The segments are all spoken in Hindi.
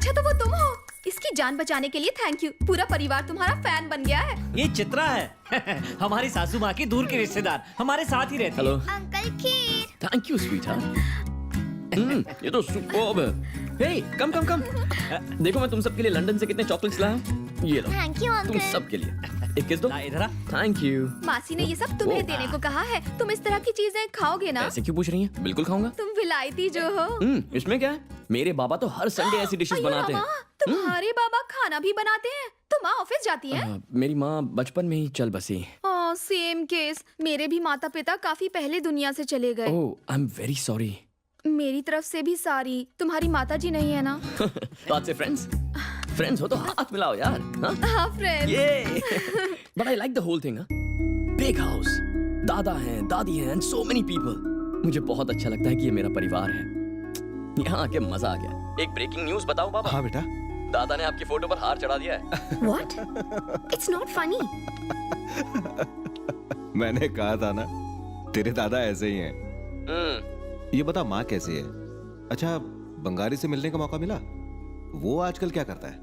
अच्छा तो वो तुम हो। इसकी जान बचाने के लिए थैंक यू। पूरा परिवार तुम्हारा फैन बन गया है। ये चित्रा है हमारी सासू माँ की दूर की रिश्तेदार, हमारे साथ ही रहती है। Hello. Uncle kheer. Thank you sweetheart. ये तो सुपर्ब है। हे कम कम कम। देखो मैं तुम सबके लिए लंदन से कितने चॉकलेट्स लाया हूँ। ये लो थैंक यू तुम अंकल। सबके लिए। एक किस दो। ला इधर आ। Thank you. मासी ने ये सब तुम्हें देने को कहा है। तुम इस तरह की चीजें खाओगे ना? ऐसे क्यों पूछ रही हैं? बिल्कुल खाऊंगा। तुम विलायती जो हो। इसमें क्या है? मेरे बाबा तो हर संडे ऐसी डिशेस अयो बनाते हैं। मामा, तुम्हारे बाबा खाना भी बनाते हैं? तो माँ ऑफिस जाती है? मेरी माँ बचपन में ही चल बसी। Same case. मेरे भी माता पिता काफी पहले दुनिया से चले गए। ओह आई एम वेरी सॉरी। मेरी तरफ से भी सारी। तुम्हारी माता जी नहीं है ना? तो आज से फ्रेंड्स हो तो हाथ मिलाओ यार। हाँ फ्रेंड। ये but I like the whole thing. Big house, दादा हैं, दादी हैं एंड सो मेनी पीपल। मुझे बहुत अच्छा लगता है कि ये मेरा परिवार है। यहाँ आके मजा आ गया। एक ब्रेकिंग न्यूज़ बताओ बाबा। हाँ बेटा। दादा ने आपकी फोटो पर हार चढ़ा दिया है। What? It's not funny. मैंने कहा था ना तेरे दादा ऐसे ही हैं। ये बता माँ कैसी है? अच्छा बंगाली से मिलने का मौका मिला? वो आजकल क्या करता है?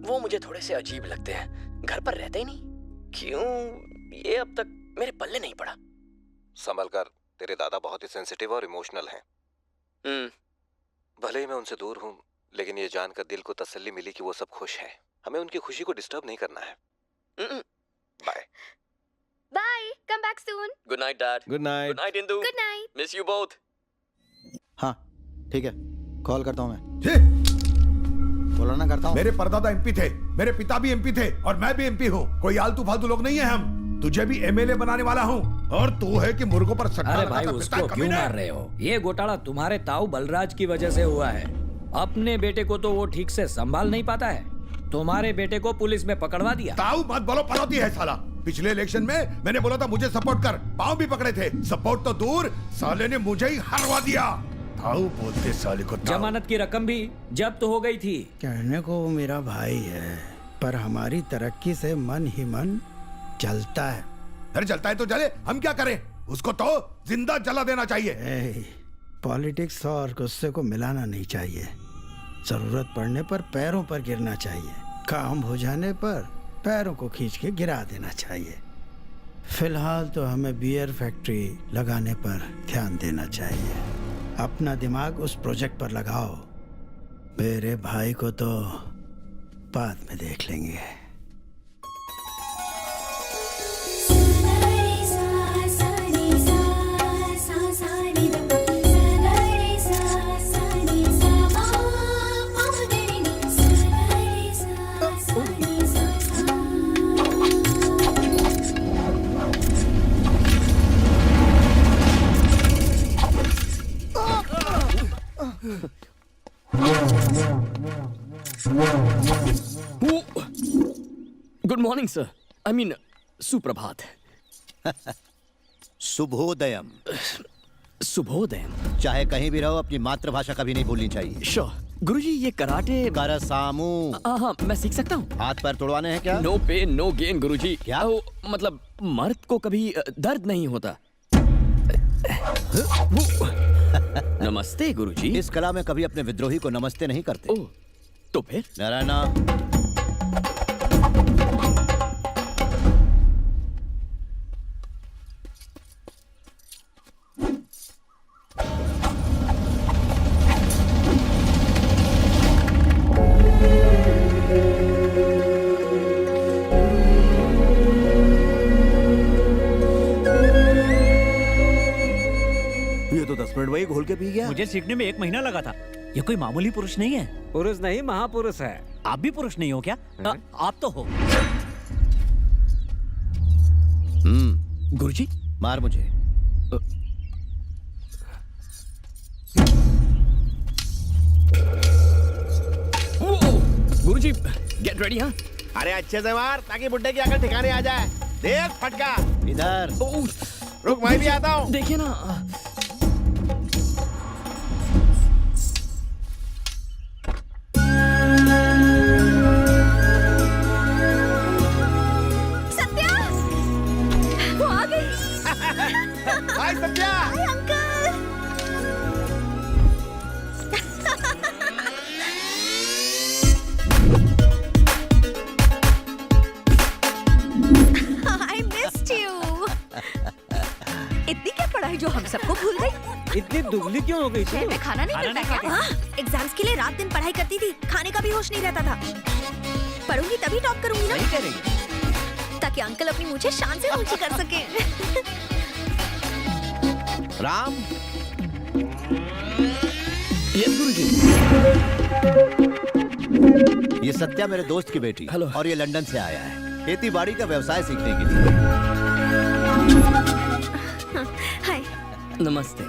वो मुझे थोड़े से अजीब लगते हैं। घर पर रहते ही नहीं। क्यों? ये अब तक मेरे पल्ले नहीं पड़ा। संभल कर, तेरे दादा बहुत ही सेंसिटिव और इमोशनल हैं। भले ही मैं उनसे दूर हूँ, लेकिन ये जानकर दिल को तसल्ली मिली कि वो सब खुश हैं। हमें उनकी खुशी को डिस्टर्ब नहीं करना है। Bye. Bye. Come back soon. Good night dad. Good night. Good night Indu. Good night. Miss you both. हाँ ठीक है, कॉल करता हूँ मैं। बोला ना करता हूँ। मेरे परदादा एमपी थे, मेरे पिता भी एमपी थे और मैं भी एमपी हूँ। कोई आलतू फालतू लोग नहीं है हम। तुझे भी एमएलए बनाने वाला हूँ और तू है कि मुर्गों पर सट्टा अरे भाई लगाता उसको फिरता क्यों कमीना। मार रहे हो? ये घोटाला तुम्हारे ताऊ बलराज की वजह से हुआ है। अपने बेटे को तो वो ठीक से संभाल नहीं पाता है। तुम्हारे बेटे को पुलिस में पकड़वा दिया। ताऊ मत बोलो, पनौती है साला। पिछले इलेक्शन में मैंने बोला था मुझे सपोर्ट कर, पाँव भी पकड़े थे। सपोर्ट तो दूर, साले ने मुझे ही हरवा दिया। ताऊ बोलते साले को ताऊ। जमानत की रकम भी जब्त हो गई थी। कहने को वो मेरा भाई है, पर हमारी तरक्की से मन ही मन जलता है। अरे जलता है तो जले, हम क्या करें? उसको तो जिंदा जला देना चाहिए। पॉलिटिक्स और गुस्से को मिलाना नहीं चाहिए। जरूरत पड़ने पर पैरों पर गिरना चाहिए। काम हो जाने पर पैरों को खींच के गिरा देना चाहिए। फिलहाल तो हमें बियर फैक्ट्री लगाने पर ध्यान देना चाहिए। अपना दिमाग उस प्रोजेक्ट पर लगाओ। मेरे भाई को तो बाद में देख लेंगे। Good morning sir. I mean सुप्रभात। शुभोदयम। शुभोदय। चाहे कहीं भी रहो, अपनी मातृभाषा कभी नहीं भूलनी चाहिए। श्योर। गुरुजी ये कराटे। करसामू। हाँ मैं सीख सकता हूँ। हाथ पैर तोड़वाने हैं क्या? नो पेन नो गेन गुरुजी। क्या? मतलब मर्द को कभी दर्द नहीं होता। नमस्ते गुरुजी। इस कला में कभी अपने विद्रोही को नमस्ते नहीं करते। ओह तो फिर? नारायणा। ये तो 10 मिनट वही घोल के पी गया। मुझे सीखने में 1 महीना लगा था। ये कोई मामूली पुरुष नहीं है। पुरुष नहीं महापुरुष है। आप भी पुरुष नहीं हो क्या? आप तो हो। गुरुजी मार मुझे। गुरुजी गेट रेडी। हाँ अरे अच्छे से मार ताकि बुड्ढे की अकल ठिकाने आ जाए। देख फटका। इधर रुक मैं भी आता हूँ। देखिए ना। सत्या, वो आ गई। हाय सत्या। अंकल। दुबली क्यों हो गई तू? शहर में खाना नहीं मिलता क्या? एग्जाम्स के लिए रात दिन पढ़ाई करती थी, खाने का भी होश नहीं रहता था। पढ़ूंगी तभी टॉप करूंगी ना, नहीं करेंगे। ताकि अंकल अपनी मुझे शान से ऊंची कर सके। राम, यस गुरुजी। ये सत्या मेरे दोस्त की बेटी हेलो। और ये लंदन से आया है खेती बाड़ी का व्यवसाय सीखने के लिए। हाय। नमस्ते।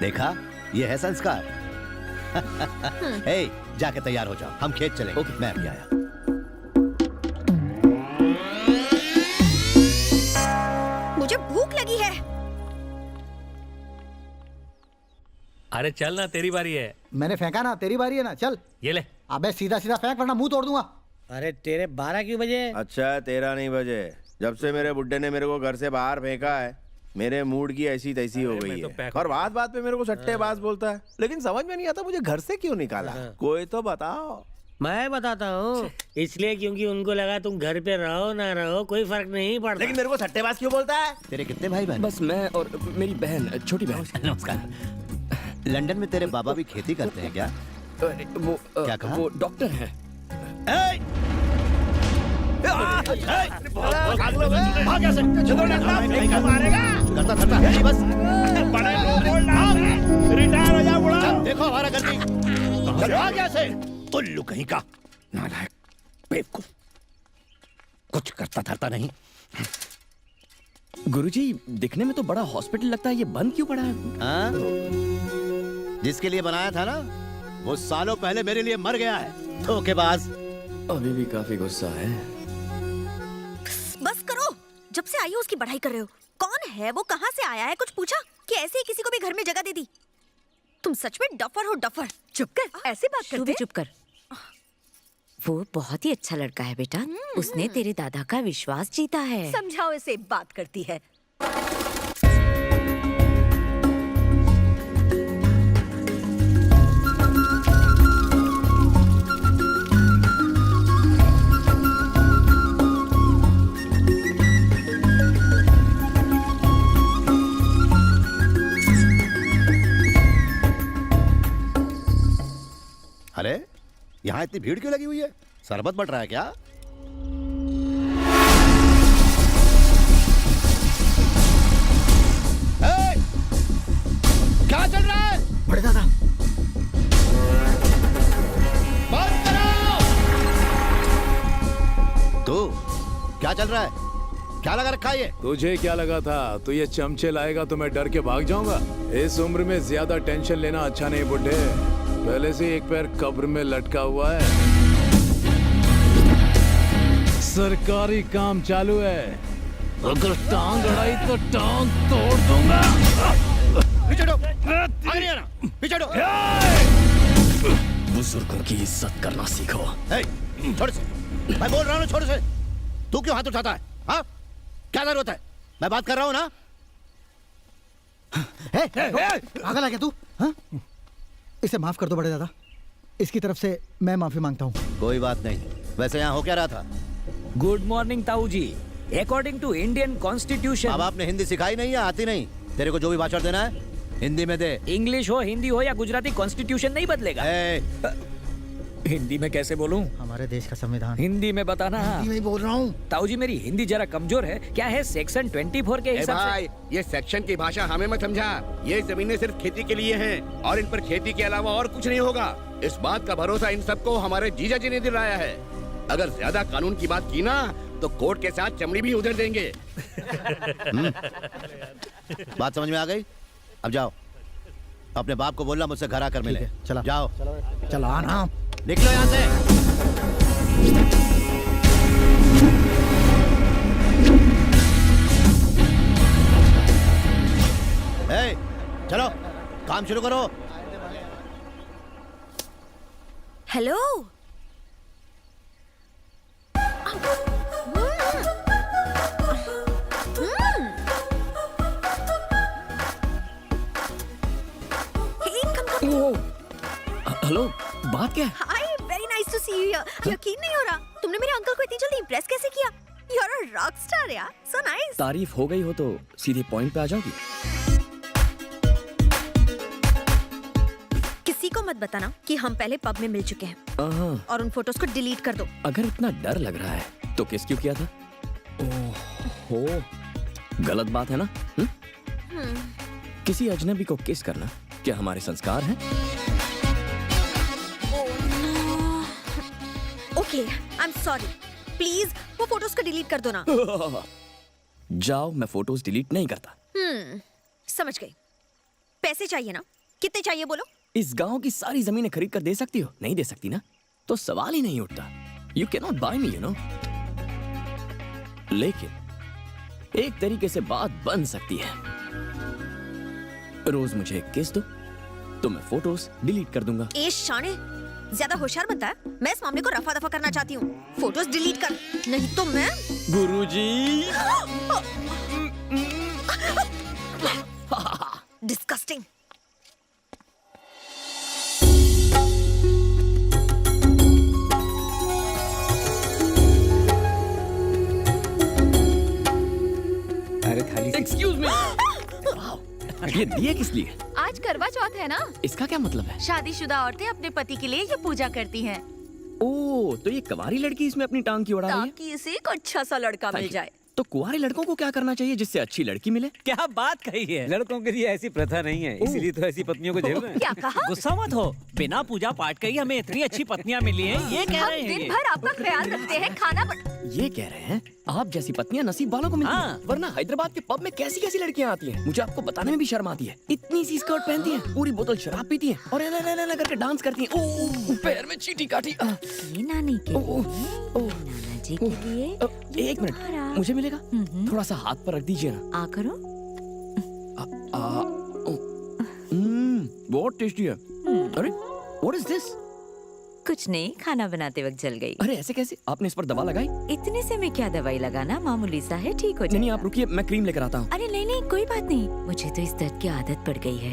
देखा, ये है संस्कार। हे, जाके तैयार हो जाओ, हम खेत चलेंगे। ओके। मैं अभी आया। मुझे भूख लगी है। अरे चल ना, तेरी बारी है। मैंने फेंका ना, तेरी बारी है ना, चल। ये ले। अबे सीधा सीधा फेंक वरना मुंह तोड़ दूंगा। अरे तेरे 12 क्यों बजे? अच्छा 13 नहीं बजे। जब से मेरे बुड्ढे ने मेरे को घर से बाहर फेंका है, मेरे मूड की ऐसी तैसी हो गई है। और बात बात पे मेरे को सट्टेबाज बोलता है, लेकिन समझ में नहीं आता मुझे घर से क्यों निकाला। कोई तो बताओ। मैं बताता हूँ, इसलिए क्योंकि उनको लगा तुम घर पे रहो ना रहो कोई फर्क नहीं पड़ता। लेकिन मेरे को सट्टेबाज क्यों बोलता है? तेरे कितने भाई बहन? बस मैं और मेरी बहन, छोटी बहन। नमस्कार। लंदन में तेरे बाबा भी खेती करते हैं क्या? वो क्या कहा? वो डॉक्टर हैं। करता करता है बस। रिटायर हो जा बुढ़ा। देखो हमारा गलती। कैसे उल्लू कहीं का नालायक बेवकूफ, कुछ करता धरता नहीं। गुरुजी, दिखने में तो बड़ा हॉस्पिटल लगता है, ये बंद क्यों पड़ा है? हाँ? जिसके लिए बनाया था ना, वो सालों पहले मेरे लिए मर गया है। धोखेबाज। अभी भी काफी गुस्सा है। बस करो, जब से आई हो उसकी बढ़ाई कर रहे हो। कौन है वो, कहाँ से आया है, कुछ पूछा कि ऐसे ही किसी को भी घर में जगह दे दी? तुम सच में डफर हो, डफर। चुप कर, ऐसे बात करते? चुप कर। वो बहुत ही अच्छा लड़का है बेटा, उसने तेरे दादा का विश्वास जीता है। समझाओ इसे, बात करती है। अरे यहाँ इतनी भीड़ क्यों लगी हुई है? शरबत बट रहा है क्या? क्या चल रहा है? बड़े दादा, बंद करो। तो क्या चल रहा है? क्या लगा रखा है ये? तुझे क्या लगा था तू ये चमचे लाएगा तो मैं डर के भाग जाऊंगा? इस उम्र में ज्यादा टेंशन लेना अच्छा नहीं बुड्ढे। पहले से एक पैर कब्र में लटका हुआ है। सरकारी काम चालू है, अगर टांग अड़ाई तो टांग तोड़ दूंगा। पीछे हटो, आगे नहीं आना, पीछे हटो। बुजुर्गों की इज्जत करना सीखो। छोड़ से, मैं बोल रहा हूँ छोड़ से। तू क्यों हाथ उठाता है? हाँ, क्या जरूरत है? मैं बात कर रहा हूँ ना। पागल है क्या तू? हाँ? इसे माफ कर दो बड़े दादा, इसकी तरफ से मैं माफी मांगता हूँ। कोई बात नहीं। वैसे यहाँ हो क्या रहा था? गुड मॉर्निंग ताऊ जी। According to Indian constitution. अब आपने हिंदी सिखाई नहीं या आती नहीं? तेरे को जो भी भाषण देना है हिंदी में दे। इंग्लिश हो, हिंदी हो या गुजराती, कॉन्स्टिट्यूशन नहीं बदलेगा। हिंदी में कैसे बोलूं? हमारे देश का संविधान हिंदी में बताना। हिंदी में ही बोल रहा हूँ। ताऊ जी मेरी हिंदी जरा कमजोर है। क्या है सेक्शन 24 के हिसाब से? ये सेक्शन की भाषा हमें मत समझा। ये जमीनें सिर्फ खेती के लिए हैं और इन पर खेती के अलावा और कुछ नहीं होगा। इस बात का भरोसा इन सबको हमारे जीजा जी ने दिलाया है। अगर ज्यादा कानून की बात की ना तो कोर्ट के साथ चमड़ी भी उधर देंगे। बात समझ में आ गई? अब जाओ, अपने बाप को बोलना मुझसे घर आकर मिले। चला जाओ। चलो आना, निकलो यहाँ से। चलो काम शुरू करो। हेलो। हेलो, बात क्या है? Hi, very nice to see you. यकीन नहीं हो रहा, तुमने मेरे अंकल को इतनी जल्दी इंप्रेस कैसे किया? You are a rock star यार, सो नाइस। तारीफ हो गई हो तो सीधे पॉइंट पे आ जाओगी। को मत बताना कि हम पहले पब में मिल चुके हैं और उन फोटोज को डिलीट कर दो। अगर इतना डर लग रहा है तो किस क्यों किया था? ओहो, गलत बात है ना? किसी अजनबी को किस करना क्या हमारे संस्कार हैं? Okay, I am sorry. Please वो फोटोज को डिलीट कर दो ना। जाओ, मैं फोटोज डिलीट नहीं करता। समझ गई। पैसे चाहिए ना? कितने चाहिए बोलो? इस गांव की सारी जमीनें खरीद कर दे सकती हो? नहीं दे सकती ना, तो सवाल ही नहीं उठता। You can not buy me, you know. लेकिन एक तरीके से बात बन सकती है। रोज मुझे एक किस दो तो मैं फोटोज डिलीट कर दूंगा। ए शाने, ज्यादा होशियार बनता है। मैं इस मामले को रफा दफा करना चाहती हूँ। फोटोज डिलीट कर, नहीं तो मैं। गुरुजी। डिस्कस्टिंग। अरे थाली। Excuse me. ये दिए किस लिए? आज करवा चौथ है ना। इसका क्या मतलब है? शादीशुदा औरतें अपने पति के लिए ये पूजा करती हैं। ओह, तो ये कुंवारी लड़की इसमें अपनी टांग की उड़ा रही है? ताकि इसे एक अच्छा सा लड़का मिल जाए। तो कुंवारे लड़कों को क्या करना चाहिए जिससे अच्छी लड़की मिले? क्या बात कही है? लड़कों के लिए ऐसी प्रथा नहीं है, इसीलिए तो ऐसी पत्नियों को झेल रहे हैं। क्या कहा? गुस्सा मत हो, बिना पूजा पाठ के ही हमें इतनी अच्छी पत्नियां मिली हैं, ये कह रहे हम हैं दिन ये। भर आपका ख्याल रखते हैं। खाना ये कह रहे हैं आप जैसी पत्नियां नसीब वालों को मिलती हैं। वरना हैदराबाद के पब में कैसी कैसी लड़कियां आती हैं, मुझे आपको बताने में भी शर्म आती है। इतनी सी स्कर्ट पहनती हैं, पूरी बोतल शराब पीती हैं और ऐना करके डांस करती हैं। ओह, पैर में चींटी काटी। ये नानी के लिए, नाना जी के लिए। एक मिनट, मुझे मिलेगा? थोड़ा सा हाथ पर रख दीजिए ना। आ करो। बहुत टेस्टी है। अरे, व्हाट इज दिस? कुछ नहीं, खाना बनाते वक्त जल गई। अरे ऐसे कैसे? आपने इस पर दवा लगाई? इतने से मैं क्या दवाई लगाना, मामूली सा है, ठीक हो जाएगा। नहीं, आप रुकिए, मैं क्रीम लेकर आता हूँ। अरे नहीं नहीं, कोई बात नहीं। मुझे तो इस दर्द की आदत पड़ गई है।